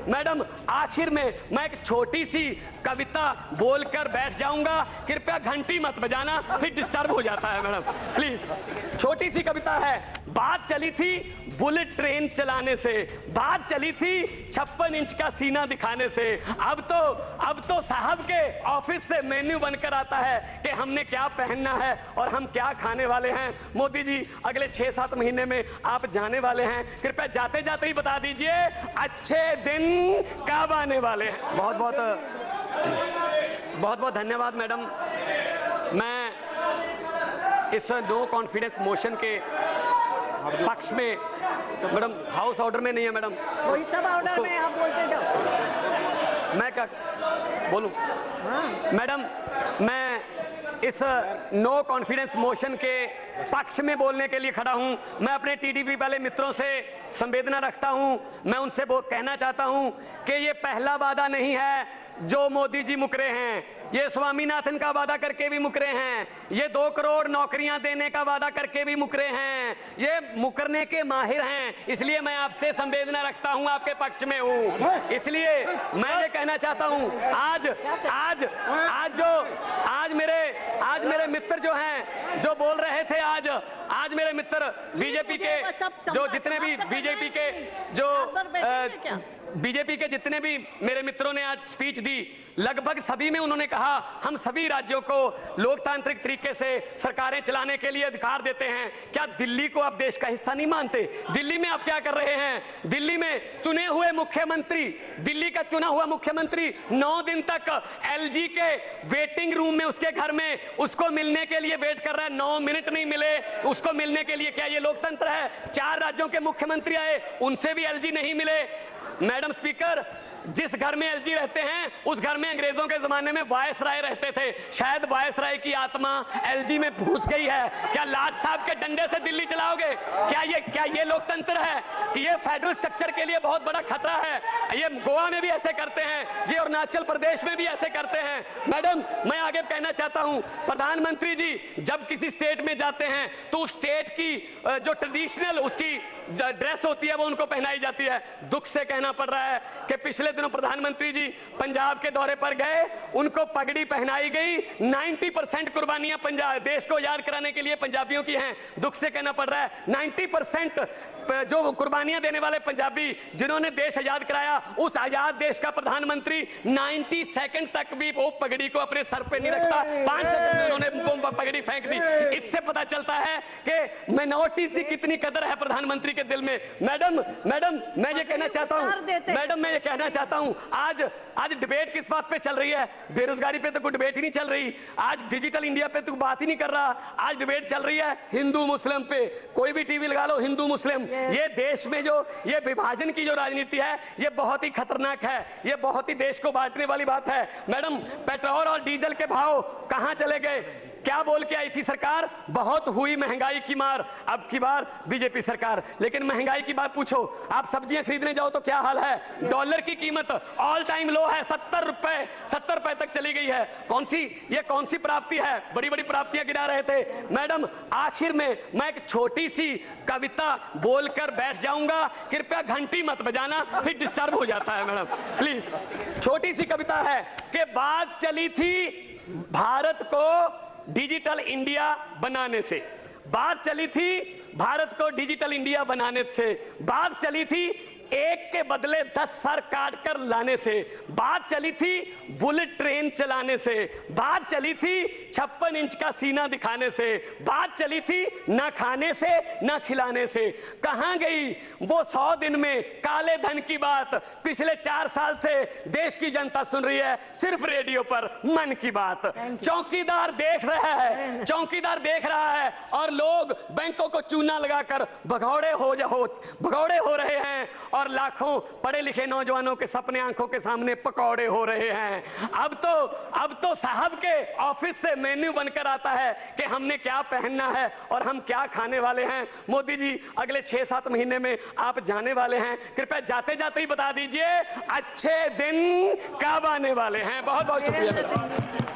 Madam आखिर में मैं एक छोटी सी कविता बोलकर बैठ जाऊंगा, कृपया घंटी मत बजाना, फिर डिस्टर्ब हो जाता है मैडम प्लीज। छोटी सी कविता है। बात चली थी बुलेट ट्रेन चलाने से, बात चली थी 56 इंच का सीना दिखाने से, अब तो साहब के ऑफिस से मेन्यू बनकर आता है कि हमने क्या पहनना है और हम क्या खाने वाले हैं। मोदी जी अगले 6-7 महीने में आप जाने वाले हैं, कृपया जाते जाते ही बता दीजिए अच्छे दिन कब आने वाले हैं। बहुत बहुत धन्यवाद मैडम। मैं इस नो कॉन्फिडेंस मोशन के पक्ष में, मैडम हाउस ऑर्डर में नहीं है मैडम, वही सब ऑर्डर में आप बोलते जाओ। मैं क्या बोलूं मैडम, मैं इस नो कॉन्फिडेंस मोशन के पक्ष में बोलने के लिए खड़ा हूं। मैं अपने टीडीपी वाले मित्रों से संवेदना रखता हूं। मैं उनसे कहना चाहता हूं कि ये पहला वादा नहीं है जो मोदी जी मुकरे हैं, ये स्वामीनाथन का वादा करके भी मुकरे हैं, ये 2 करोड़ नौकरियां देने का वादा करके भी मुकरे हैं, ये मुकरने के माहिर हैं। इसलिए मैं आपसे संवेदना रखता हूं, आपके पक्ष में हूं। इसलिए मैं ये कहना चाहता हूं, आज मेरे मित्र जो हैं, जो बोल रहे थे, आज मेरे मित्र बीजेपी के जो जितने भी बीजेपी के जितने भी मेरे मित्रों ने आज स्पीच दी, लगभग सभी में उन्होंने कहा हम सभी राज्यों को लोकतांत्रिक तरीके से सरकारें चलाने के लिए अधिकार देते हैं। क्या दिल्ली को आप देश का हिस्सा नहीं मानते? दिल्ली में आप क्या कर रहे हैं? दिल्ली में चुने हुए मुख्यमंत्री, दिल्ली का चुना हुआ मुख्यमंत्री 9 दिन तक एलजी के वेटिंग रूम में उसके घर में उसको मिलने के लिए वेट कर रहा है। 9 मिनट नहीं मिले उसको मिलने के लिए। क्या ये लोकतंत्र है? 4 राज्यों के मुख्यमंत्री आए, उनसे भी एलजी नहीं मिले। मैडम स्पीकर, जिस घर में एलजी रहते हैं उस घर में अंग्रेजों के जमाने में वायसराय रहते थे। शायद वायसराय की आत्मा एलजी में घुस गई है। क्या लाट साहब के डंडे से दिल्ली चलाओगे? क्या ये लोकतंत्र है? ये फेडरल स्ट्रक्चर के लिए बहुत बड़ा खतरा है। ये गोवा में भी ऐसे करते हैं, ये अरुणाचल प्रदेश में भी ऐसे करते हैं। मैडम मैं आगे कहना चाहता हूं, प्रधानमंत्री जी जब किसी स्टेट में जाते हैं तो उस स्टेट की जो ट्रेडिशनल उसकी ड्रेस होती है वो उनको पहनाई जाती है। दुख से कहना पड़ रहा है कि पिछले दिनों प्रधानमंत्री जी पंजाब के दौरे पर गए, उनको पगड़ी पहनाई गई। 90% कुर्बानियां पंजाब देश को याद कराने के लिए पंजाबियों की हैं। दुख से कहना पड़ रहा है 90% जो कुर्बानियां देने वाले पंजाबी जिन्होंने देश आजाद कराया, उस आजाद देश का प्रधानमंत्री 90 सेकंड तक भी वो पगड़ी को अपने सर पे नहीं रखता। 5 सेकंड में उन्होंने पगड़ी फेंक दी। इससे पता चलता है कि माइनॉरिटीज की कितनी कदर है प्रधानमंत्री के दिल में। मैडम मैं ये कहना चाहता हूं, आज डिबेट किस बात पे चल रही है? बेरोजगारी पे तो कोई डिबेट ही नहीं चल रही। आज डिजिटल इंडिया पे तो बात ही नहीं कर रहा। आज डिबेट चल रही है हिंदू मुस्लिम पे। कोई भी टीवी लगा लो, हिंदू मुस्लिम। ये देश में जो ये विभाजन की जो राजनीति है, ये बहुत ही खतरनाक है। ये बहुत ही देश को बांटने वाली बात है। मैडम पेट्रोल और डीजल के भाव कहां चले गए? क्या बोल के आई थी सरकार? बहुत हुई महंगाई की मार, अब की बार बीजेपी सरकार। लेकिन महंगाई की बात पूछो, आप सब्जियां खरीदने जाओ तो क्या हाल है? डॉलर की कीमत ऑल टाइम लो है, 70 रुपए तक चली गई है। ये कौन सी प्राप्ति है? बड़ी बड़ी प्राप्तियां गिना रहे थे। मैडम आखिर में मैं एक छोटी सी कविता बोलकर बैठ जाऊंगा, कृपया घंटी मत बजाना, फिर डिस्टर्ब हो जाता है मैडम प्लीज। छोटी सी कविता है कि बात चली थी भारत को डिजिटल इंडिया बनाने से, बात चली थी भारत को डिजिटल इंडिया बनाने से, बात चली थी एक के बदले 10 सर काट कर लाने से, बात चली थी बुलेट ट्रेन चलाने से, बात चली थी 56 इंच का सीना दिखाने से, बात चली थी ना खाने से ना खिलाने से। कहां गई वो 100 दिन में काले धन की बात? पिछले 4 साल से देश की जनता सुन रही है सिर्फ रेडियो पर मन की बात। चौकीदार देख रहा है और लोग बैंकों को चूना लगाकर भगौड़े हो रहे हैं और लाखों पढ़े लिखे नौजवानों के सपने आंखों के सामने पकौड़े हो रहे हैं। अब तो साहब के ऑफिस से मेन्यू बनकर आता है कि हमने क्या पहनना है और हम क्या खाने वाले हैं। मोदी जी अगले 6-7 महीने में आप जाने वाले हैं, कृपया जाते जाते ही बता दीजिए अच्छे दिन कब आने वाले हैं। बहुत बहुत शुक्रिया।